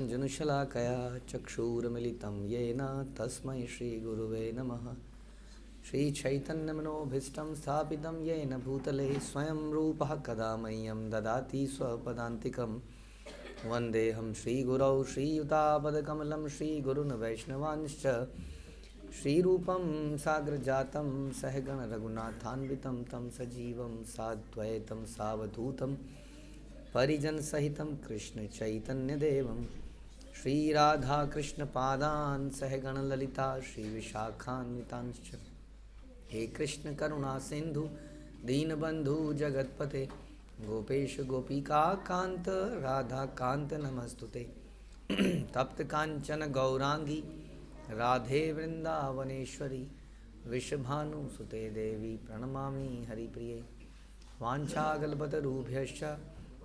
अंजनुशलाकया चक्षुरुन्मिलितं येन तस्मै श्रीगुरुवे नमः। श्रीचैतन्यमनोभीष्टं स्थापितं येन भूतले स्वयं रूपः कदा मह्यं ददाति स्वपदान्तिकं। वन्देऽहं श्रीगुरौ श्रीयुतापदकमलं श्रीगुरून् वैष्णवांश्च श्रीरूपं साग्रजातं सहगण रघुनाथान्वितं तं सजीवं साद्वैतं सावधूतं परिजनसहितं कृष्ण चैतन्यदेवं श्रीराधाकृष्णपादान् सहगण ललिता श्रीविशाखान्वितांश्च। हे कृष्ण करुणा सिंधु दीनबंधु जगतपते गोपेश गोपिका कांत राधा कांत नमस्तुते। तप्त कांचन गौरांगी राधे वृंदावनेश्वरी विश्वभानुसुते देवी प्रणमामि हरिप्रिये। वाञ्छाकल्पतरुभ्यश्च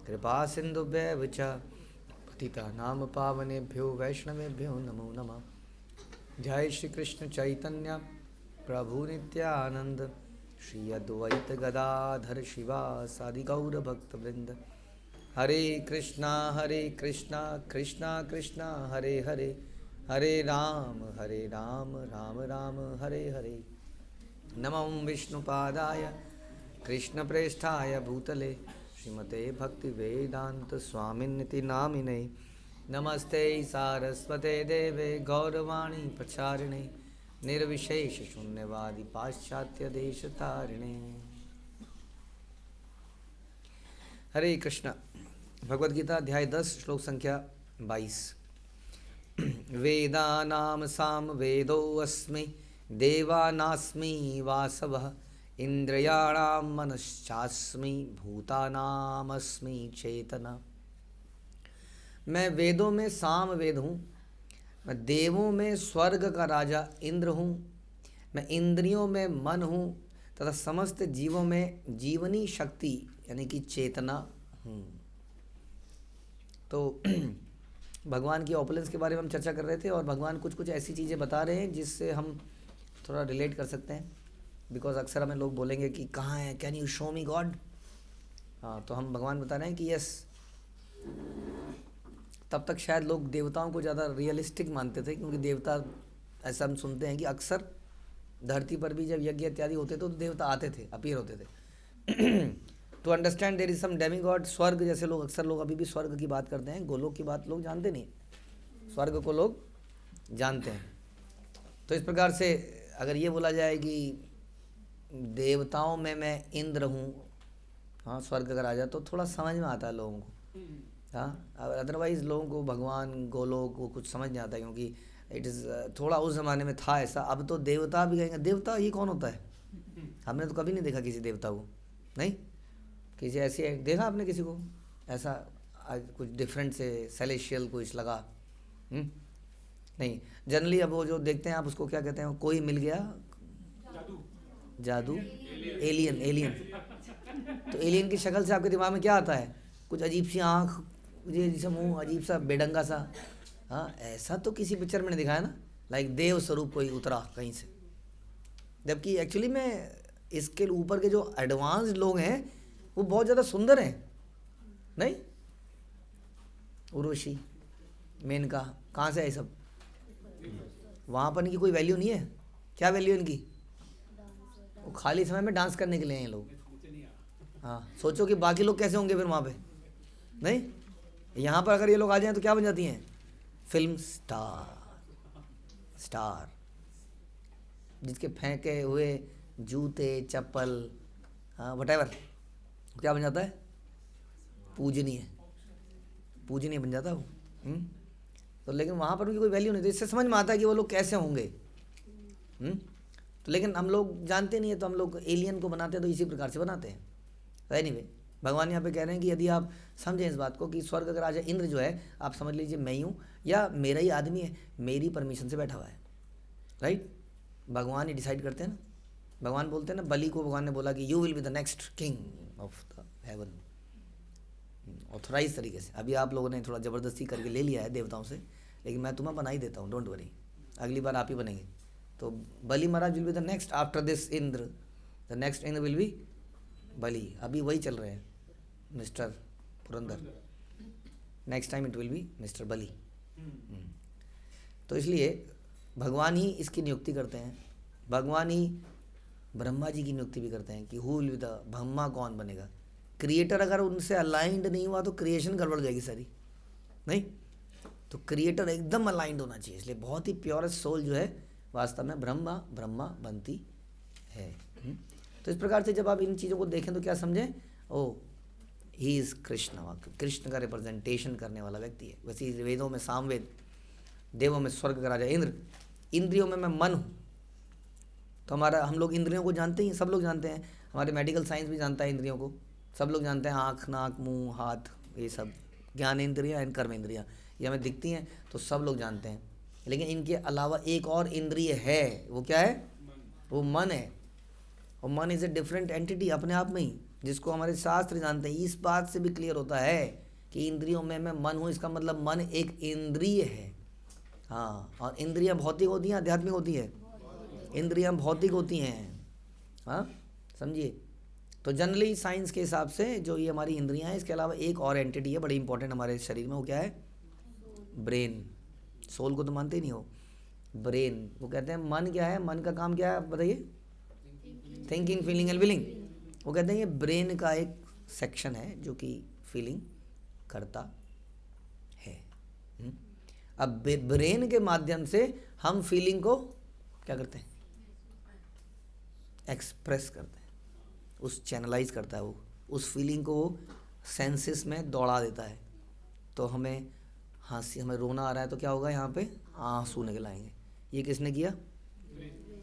कृपा सिंधुभ्यैव च पतितानां पावनेभ्यो वैष्णवेभ्यो नमो नमः। जय श्री कृष्ण चैतन्य प्रभु नित्यानंद श्री अद्वैत गदाधर शिवासादि गौर भक्तवृंद। हरे कृष्णा कृष्णा कृष्णा हरे हरे, हरे राम राम राम हरे हरे। नमो विष्णुपादाय कृष्णप्रेष्ठाय भूतले श्रीमते भक्तिवेदांत स्वामिन्निति नामिने। नमस्ते सारस्वते देवे गौरवाणी प्रचारिणे निर्विशेष शून्यवादी पाश्चात्य देश तारिणे। हरे कृष्ण। भगवद गीता अध्याय 10 श्लोक संख्या 22। वेदानाम साम वेदो अस्मि देवानास्मि वासवः इंद्रियाणां मनश्चास्मि भूतानामस्मि चेतना। मैं वेदों में साम वेद हूँ, मैं देवों में स्वर्ग का राजा इंद्र हूँ, मैं इंद्रियों में मन हूँ तथा समस्त जीवों में जीवनी शक्ति यानी कि चेतना हूँ। तो भगवान की ऑपुलेंस के बारे में हम चर्चा कर रहे थे और भगवान कुछ कुछ ऐसी चीज़ें बता रहे हैं जिससे हम थोड़ा रिलेट कर सकते हैं। बिकॉज अक्सर हमें लोग बोलेंगे कि कहाँ है, can you show me God. हाँ, तो हम भगवान बता रहे हैं कि यस। तब तक शायद लोग देवताओं को ज़्यादा रियलिस्टिक मानते थे, क्योंकि देवता, ऐसा हम सुनते हैं कि अक्सर धरती पर भी जब यज्ञ इत्यादि होते थे तो देवता आते थे, अपीयर होते थे। To understand there is some demigod. स्वर्ग जैसे लोग, अक्सर लोग अभी भी स्वर्ग की बात करते हैं, गोलोक की बात लोग जानते नहीं, स्वर्ग को लोग जानते हैं। तो इस प्रकार से अगर ये बोला जाए कि देवताओं में मैं इंद्र हूँ, हाँ, स्वर्ग का राजा, तो थोड़ा समझ में आता है लोगों को। हाँ, अदरवाइज़ लोगों को भगवान गोलोक को कुछ समझ नहीं आता, क्योंकि इट इज़ थोड़ा उस ज़माने में था ऐसा। अब तो देवता भी कहेंगे, देवता ये कौन होता है? हमने तो कभी नहीं देखा किसी देवता को, नहीं किसी ऐसी देखा आपने किसी को ऐसा कुछ डिफरेंट से सेलेशियल कुछ लगा? नहीं। जनरली अब वो जो देखते हैं आप, उसको क्या कहते हैं? कोई मिल गया, जादू, एलियन। तो एलियन की शक्ल से आपके दिमाग में क्या आता है? कुछ अजीब सी आँख, जैसा मुंह, अजीब सा बेढंगा सा। हाँ, ऐसा तो किसी पिक्चर में नहीं दिखाया ना, लाइक देव स्वरूप कोई उतरा कहीं से। जबकि एक्चुअली में इसके ऊपर के जो एडवांस्ड लोग हैं वो बहुत ज़्यादा सुंदर हैं, नहीं? उर्वशी, मेनका, कहाँ से है सब? वहाँ पर इनकी कोई वैल्यू नहीं है। क्या वैल्यू इनकी? वो खाली समय में डांस करने के लिए हैं लोग। हाँ, सोचो कि बाकी लोग कैसे होंगे फिर वहाँ पे, नहीं? यहाँ पर अगर ये लोग आ जाएं तो क्या बन जाती हैं? फिल्म स्टार, जिसके फेंके हुए जूते चप्पल, हाँ, वटेवर, क्या बन जाता है? पूजनीय बन जाता है वो। तो लेकिन वहाँ पर उनकी कोई वैल्यू नहीं, तो इससे समझ में आता है कि वो लोग कैसे होंगे। तो लेकिन हम लोग जानते नहीं है, तो हम लोग एलियन को बनाते हैं तो इसी प्रकार से बनाते हैं। तो एनीवे, भगवान यहाँ पे कह रहे हैं कि यदि आप समझें इस बात को कि स्वर्ग का राजा इंद्र जो है, आप समझ लीजिए मैं ही हूँ, या मेरा ही आदमी है, मेरी परमिशन से बैठा हुआ है, राइट? भगवान ही डिसाइड करते हैं ना। भगवान बोलते हैं ना, बलि को भगवान ने बोला कि you will be the next king of the heaven, authorize तरीके से। अभी आप लोगों ने थोड़ा ज़बरदस्ती करके ले लिया है देवताओं से, लेकिन मैं तुम्हें बना ही देता हूँ, डोंट वरी, अगली बार आप ही बनेंगे। तो Bali Maharaj will be the next after this Indra, the next Indra will be Bali. अभी वही चल रहे हैं, mister Purandar, next time it will be mister Bali. तो इसलिए भगवान ही इसकी नियुक्ति करते हैं, भगवान ही ब्रह्मा जी की नियुक्ति भी करते हैं कि who will be the Brahma, कौन बनेगा। क्रिएटर अगर उनसे अलाइंड नहीं हुआ तो क्रिएशन गड़बड़ जाएगी सारी, नहीं। तो क्रिएटर एकदम अलाइंड होना चाहिए, इसलिए बहुत ही प्योरेस्ट सोल जो है वास्तव में ब्रह्मा बनती है। तो इस प्रकार से जब आप इन चीज़ों को देखें तो क्या समझें, ओ ही इज़ कृष्ण, कृष्ण का रिप्रेजेंटेशन करने वाला व्यक्ति है। वैसे ही वेदों में सामवेद, देवों में स्वर्ग का राजा इंद्र, इंद्रियों में मैं मन हूँ। तो हम लोग इंद्रियों को जानते ही, सब लोग जानते हैं, हमारे मेडिकल साइंस भी जानता है इंद्रियों को, सब लोग जानते हैं, आँख, नाक, मुंह, हाथ, ये सब ज्ञान इंद्रियाँ एंड कर्म इंद्रियाँ ये हमें दिखती हैं तो सब लोग जानते हैं। लेकिन इनके अलावा एक और इंद्रिय है, वो क्या है, वो मन है। और मन इज़ ए डिफरेंट एंटिटी अपने आप में ही, जिसको हमारे शास्त्र जानते हैं। इस बात से भी क्लियर होता है कि इंद्रियों में मैं मन हूँ, इसका मतलब मन एक इंद्रिय है। हाँ, और इंद्रियाँ भौतिक होती हैं, आध्यात्मिक होती है, इंद्रियाँ भौतिक होती हैं। हाँ, समझिए। तो जनरली साइंस के हिसाब से जो ये हमारी इंद्रियाँ हैं, इसके अलावा एक और एंटिटी है बड़ी इंपॉर्टेंट हमारे शरीर में, वो क्या है, ब्रेन। सोल को तो मानते ही नहीं हो, ब्रेन। वो कहते हैं मन क्या है, मन का काम क्या है बताइए, थिंकिंग, फीलिंग एंड विलिंग। वो कहते हैं ये ब्रेन का एक सेक्शन है जो कि फीलिंग करता है। अब ब्रेन के माध्यम से हम फीलिंग को क्या करते हैं, एक्सप्रेस करते हैं, उस चैनलाइज करता है, वो उस फीलिंग को वो सेंसेस में दौड़ा देता है। तो हमें हंसी, हमें रोना आ रहा है तो क्या होगा, यहाँ पे आंसू निकल आएंगे। ये किसने किया,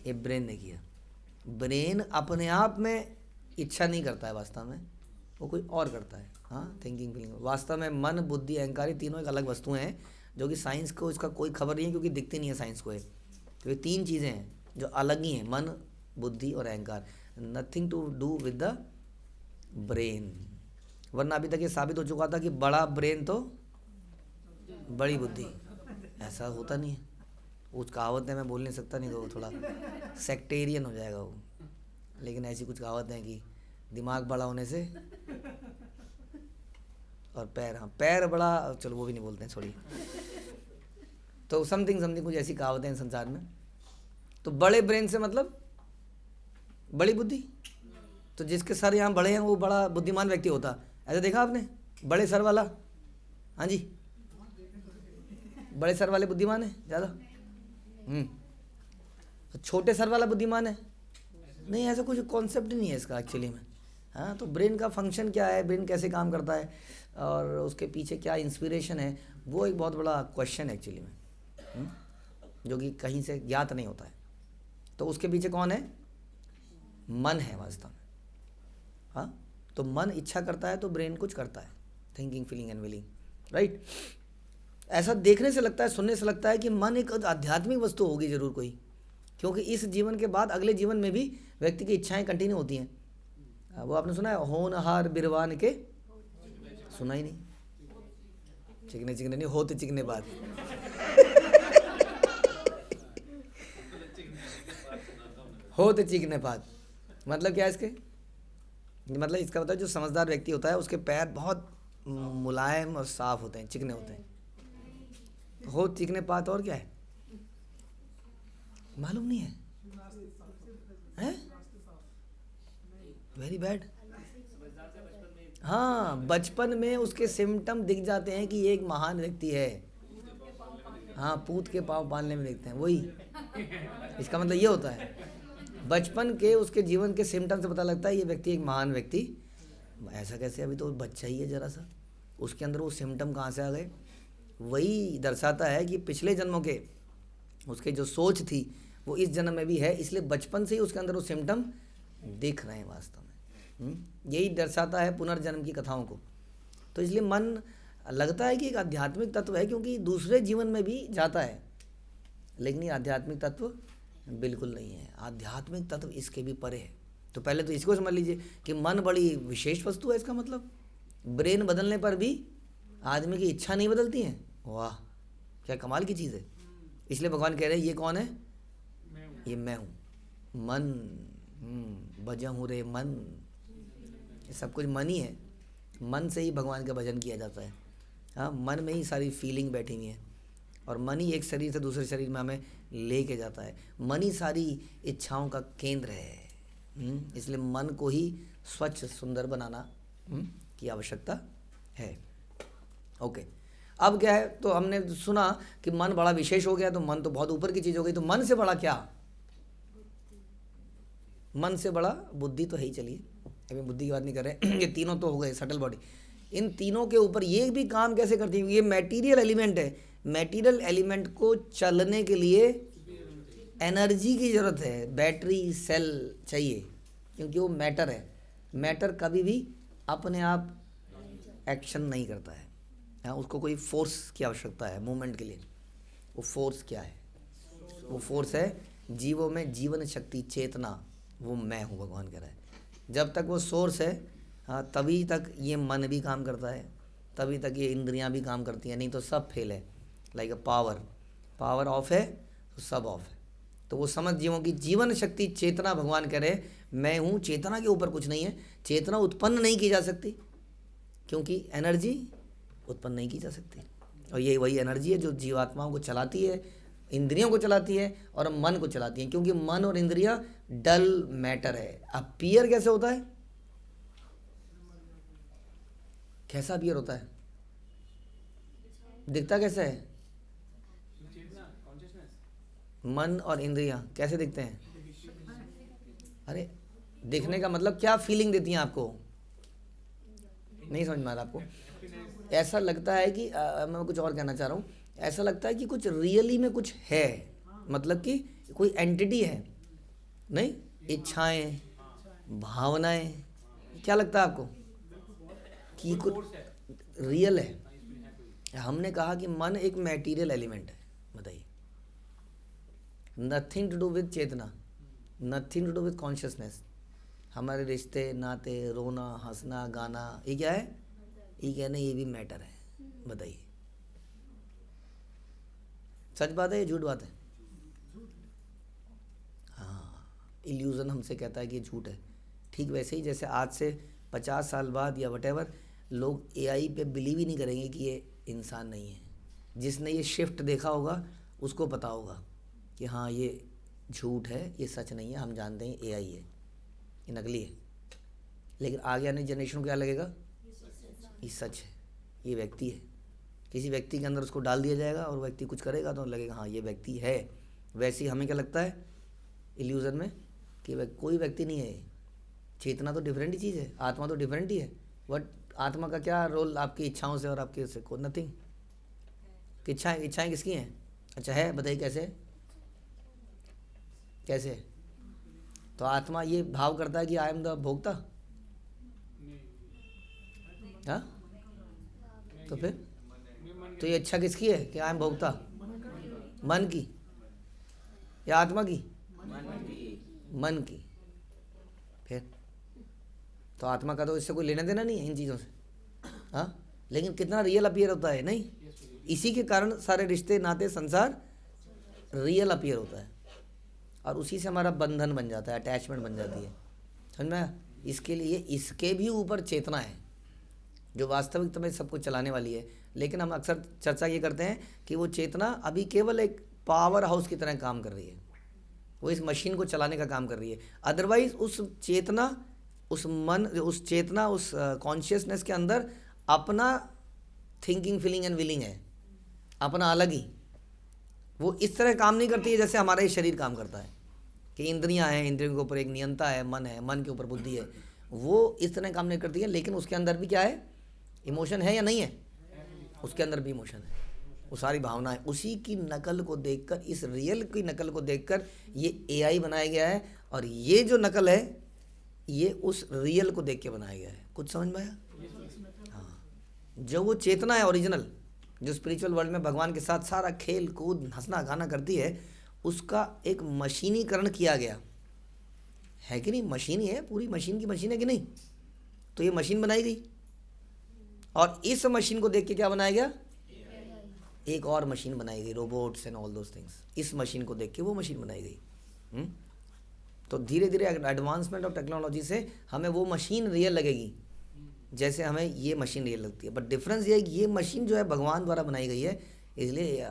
ये ब्रेन ने किया। ब्रेन अपने आप में इच्छा नहीं करता है वास्तव में, वो कोई और करता है। हाँ, थिंकिंग, फीलिंग। वास्तव में मन, बुद्धि, अहंकार ये तीनों एक अलग वस्तुएं हैं जो कि साइंस को इसका कोई खबर नहीं है, क्योंकि दिखती नहीं है साइंस को। तो ये तीन चीज़ें हैं जो अलग ही हैं, मन, बुद्धि और अहंकार। Nothing to do with the brain. वरना अभी तक ये साबित हो चुका था कि बड़ा ब्रेन तो बड़ी बुद्धि, ऐसा होता नहीं है। कुछ कहावत है, मैं बोल नहीं सकता, नहीं तो थोड़ा सेक्टेरियन हो जाएगा वो। लेकिन ऐसी कुछ कहावत है कि दिमाग बड़ा होने से और पैर, हाँ पैर बड़ा, चलो वो भी नहीं बोलते हैं, छोड़िए। तो समथिंग कुछ ऐसी कहावतें हैं संसार में। तो बड़े ब्रेन से मतलब बड़ी बुद्धि। तो जिसके सर यहाँ बड़े हैं वो बड़ा बुद्धिमान व्यक्ति होता, ऐसा देखा आपने, बड़े सर वाला। हाँ जी, बड़े सर वाले बुद्धिमान है ज़्यादा। तो छोटे सर वाला बुद्धिमान है नहीं, ऐसा कुछ कॉन्सेप्ट नहीं है इसका एक्चुअली में। हाँ, तो ब्रेन का फंक्शन क्या है, ब्रेन कैसे काम करता है और उसके पीछे क्या इंस्पिरेशन है, वो एक बहुत बड़ा क्वेश्चन है एक्चुअली में, जो कि कहीं से ज्ञात नहीं होता है। तो उसके पीछे कौन है, मन है वास्तव में। हाँ, तो मन इच्छा करता है तो ब्रेन कुछ करता है, thinking, feeling and willing, right. ऐसा देखने से लगता है, सुनने से लगता है कि मन एक आध्यात्मिक वस्तु होगी जरूर कोई, क्योंकि इस जीवन के बाद अगले जीवन में भी व्यक्ति की इच्छाएं कंटिन्यू होती हैं। वो आपने सुना है, होनहार बिरवान के, सुना ही नहीं, चिकने चिकने नहीं होते, चिकने बाद होते चिकने बाद। मतलब क्या है इसके, मतलब इसका होता है जो समझदार व्यक्ति होता है उसके पैर बहुत मुलायम और साफ होते हैं, चिकने होते हैं। हो चिकने पात, और क्या है मालूम नहीं है, हैं? Very bad. हाँ, बचपन में उसके सिम्टम दिख जाते हैं कि ये एक महान व्यक्ति है। हाँ, पूत के पाँव पालने में देखते हैं, वही इसका मतलब ये होता है। बचपन के उसके जीवन के सिम्टम से पता लगता है ये व्यक्ति एक महान व्यक्ति। ऐसा कैसे, अभी तो बच्चा ही है जरा सा, उसके अंदर वो सिम्टम कहाँ से आ गए। वही दर्शाता है कि पिछले जन्मों के उसके जो सोच थी वो इस जन्म में भी है, इसलिए बचपन से ही उसके अंदर वो सिम्टम दिख रहे हैं वास्तव में। यही दर्शाता है पुनर्जन्म की कथाओं को। तो इसलिए मन लगता है कि एक आध्यात्मिक तत्व है, क्योंकि दूसरे जीवन में भी जाता है, लेकिन ये आध्यात्मिक तत्व बिल्कुल नहीं है। आध्यात्मिक तत्व इसके भी परे है। तो पहले तो इसको समझ लीजिए कि मन बड़ी विशेष वस्तु है। इसका मतलब ब्रेन बदलने पर भी आदमी की इच्छा नहीं बदलती है। वाह, क्या कमाल की चीज़ है। इसलिए भगवान कह रहे हैं ये कौन है, ये मैं हूँ, मन। भजं हूँ रे मन, ये सब कुछ मन ही है। मन से ही भगवान का भजन किया जाता है। हाँ, मन में ही सारी फीलिंग बैठी हुई है। और मन ही एक शरीर से दूसरे शरीर में हमें लेके जाता है। मन ही सारी इच्छाओं का केंद्र है। इसलिए मन को ही स्वच्छ सुंदर बनाना की आवश्यकता है। ओके, अब क्या है, तो हमने सुना कि मन बड़ा विशेष हो गया, तो मन तो बहुत ऊपर की चीज़ हो गई। तो मन से बड़ा क्या? मन से बड़ा बुद्धि तो है ही। चलिए, अभी बुद्धि की बात नहीं कर रहे, ये तीनों तो हो गए सटल बॉडी। इन तीनों के ऊपर ये भी काम कैसे करती है? ये मटेरियल एलिमेंट है। मटेरियल एलिमेंट को चलने के लिए एनर्जी की ज़रूरत है, बैटरी सेल चाहिए, क्योंकि वो मैटर है। मैटर कभी भी अपने आप एक्शन नहीं करता है, हाँ, उसको कोई फोर्स की आवश्यकता है मूवमेंट के लिए। वो फोर्स क्या है? वो फोर्स है जीवों में जीवन शक्ति, चेतना, वो मैं हूँ, भगवान कह रहा है। जब तक वो सोर्स है, हाँ, तभी तक ये मन भी काम करता है, तभी तक ये इंद्रियां भी काम करती हैं, नहीं तो सब फेल है। लाइक अ पावर ऑफ है तो सब ऑफ है। तो वो समझ जीवों की जीवन शक्ति, चेतना, भगवान कह रहे मैं हूँ। चेतना के ऊपर कुछ नहीं है, चेतना उत्पन्न नहीं की जा सकती, क्योंकि एनर्जी उत्पन्न नहीं की जा सकती। और ये वही एनर्जी है जो जीवात्माओं को चलाती है, इंद्रियों को चलाती है और मन को चलाती है, क्योंकि मन और इंद्रियां डल मैटर है। अपीयर कैसे होता है? कैसा अपीयर होता है? दिखता कैसे है? मन और इंद्रियां कैसे दिखते हैं? अरे, दिखने का मतलब क्या फीलिंग देती हैं आपको? नहीं समझ में आ रहा आपको? ऐसा लगता है कि मैं कुछ और कहना चाह रहा हूँ, ऐसा लगता है कि कुछ रियली में कुछ है, मतलब कि कोई एंटिटी है। नहीं, इच्छाएं, भावनाएं, क्या लगता है आपको कि कुछ रियल है? हमने कहा कि मन एक मटेरियल एलिमेंट है। बताइए, नथिंग टू डू विद चेतना, nothing to do with consciousness. हमारे रिश्ते, नाते, रोना, हंसना, गाना, ये क्या है? ये कहना ये भी मैटर है। बताइए, सच बात है या झूठ बात है? हाँ, इल्यूज़न हमसे कहता है कि ये झूठ है। ठीक वैसे ही जैसे आज से 50 साल बाद या वटेवर लोग एआई पे बिलीव ही नहीं करेंगे कि ये इंसान नहीं है। जिसने ये शिफ्ट देखा होगा उसको पता होगा कि हाँ, ये झूठ है, ये सच नहीं है। हम जानते हैं एआई है, ये नकली है। लेकिन आगे आने जनरेशन को क्या लगेगा? ये सच है, ये व्यक्ति है। किसी व्यक्ति के अंदर उसको डाल दिया जाएगा और व्यक्ति कुछ करेगा तो लगेगा हाँ, ये व्यक्ति है। वैसे ही हमें क्या लगता है इल्यूज़न में कि कोई व्यक्ति नहीं है। चेतना तो डिफरेंट ही चीज़ है, आत्मा तो डिफरेंट ही है। बट आत्मा का क्या रोल आपकी इच्छाओं से और आपके से? को नथिंग। इच्छाएं किसकी हैं? अच्छा है, बताइए कैसे? तो आत्मा ये भाव करता है कि आई एम द भोक्ता, हाँ? तो फिर तो ये इच्छा किसकी है कि आई एम भोक्ता? मन की या आत्मा की? मन की। फिर तो आत्मा का तो इससे कोई लेना देना नहीं है इन चीज़ों से, हाँ? लेकिन कितना रियल अपीयर होता है, नहीं? इसी के कारण सारे रिश्ते, नाते, संसार रियल अपीयर होता है, और उसी से हमारा बंधन बन जाता है, अटैचमेंट बन जाती है। समझ में आया? इसके लिए इसके भी ऊपर चेतना है जो वास्तविकता में सबको चलाने वाली है। लेकिन हम अक्सर चर्चा ये करते हैं कि वो चेतना अभी केवल एक पावर हाउस की तरह काम कर रही है, वो इस मशीन को चलाने का काम कर रही है। अदरवाइज उस चेतना, उस मन, उस चेतना, उस कॉन्शियसनेस के अंदर अपना थिंकिंग, फीलिंग एंड विलिंग है, अपना अलग ही। वो इस तरह काम नहीं करती है जैसे हमारा ये शरीर काम करता है कि इंद्रियां हैं, इंद्रियों के ऊपर एक नियंता है, मन है, मन के ऊपर बुद्धि है। वो इस तरह काम नहीं करती है। लेकिन उसके अंदर भी क्या है? इमोशन है या नहीं है? उसके अंदर भी इमोशन है, वो सारी भावना है। उसी की नकल को देखकर, इस रियल की नकल को देखकर ये एआई बनाया गया है, और ये जो नकल है ये उस रियल को देख के बनाया गया है। कुछ समझ में आया? हाँ, जो वो चेतना है ओरिजिनल, जो स्पिरिचुअल वर्ल्ड में भगवान के साथ सारा खेल कूद, हंसना गाना करती है, उसका एक मशीनीकरण किया गया है कि नहीं? मशीन ही है, पूरी मशीन की मशीन है कि नहीं? तो ये मशीन बनाई गई, और इस मशीन को देख के क्या बनाया गया? एक और मशीन बनाई गई, robots and all those things. इस मशीन को देख के वो मशीन बनाई गई। तो धीरे धीरे एडवांसमेंट ऑफ टेक्नोलॉजी से हमें वो मशीन रियल लगेगी जैसे हमें ये मशीन रियल लगती है। बट डिफरेंस ये है कि ये मशीन जो है भगवान द्वारा बनाई गई है, इसलिए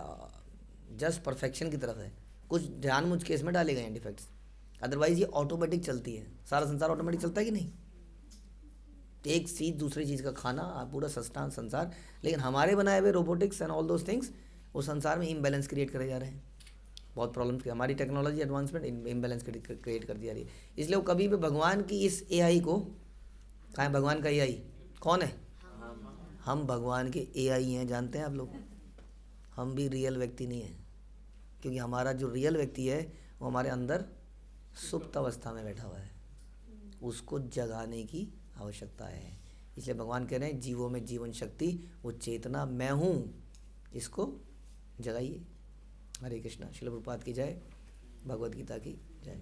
जस्ट परफेक्शन की तरफ है, कुछ जानबूझ के इसमें डाले गए हैं डिफेक्ट्स, अदरवाइज ये ऑटोमेटिक चलती है, सारा संसार ऑटोमेटिक चलता है कि नहीं, एक चीज़ दूसरी चीज़ का खाना, पूरा सस्ता संसार, लेकिन हमारे बनाए हुए robotics and all those things वो संसार में इम्बैलेंस क्रिएट करे जा रहे हैं, बहुत प्रॉब्लम्स की, हमारी टेक्नोलॉजी एडवांसमेंट इम्बैलेंस क्रिएट कर दी जा रही है। इसलिए वो कभी भी भगवान की इस एआई को, कहाँ है भगवान का एआई, कौन है, हम भगवान के एआई हैं, जानते हैं आप लोग, हम भी रियल व्यक्ति नहीं हैं, क्योंकि हमारा जो रियल व्यक्ति है वो हमारे अंदर सुप्त अवस्था में बैठा हुआ है, उसको जगाने की आवश्यकता है। इसलिए भगवान कह रहे हैं जीवों में जीवन शक्ति, वो चेतना मैं हूँ, इसको जगाइए। हरे कृष्णा। श्रील प्रभुपाद की जय, भगवद गीता की जय।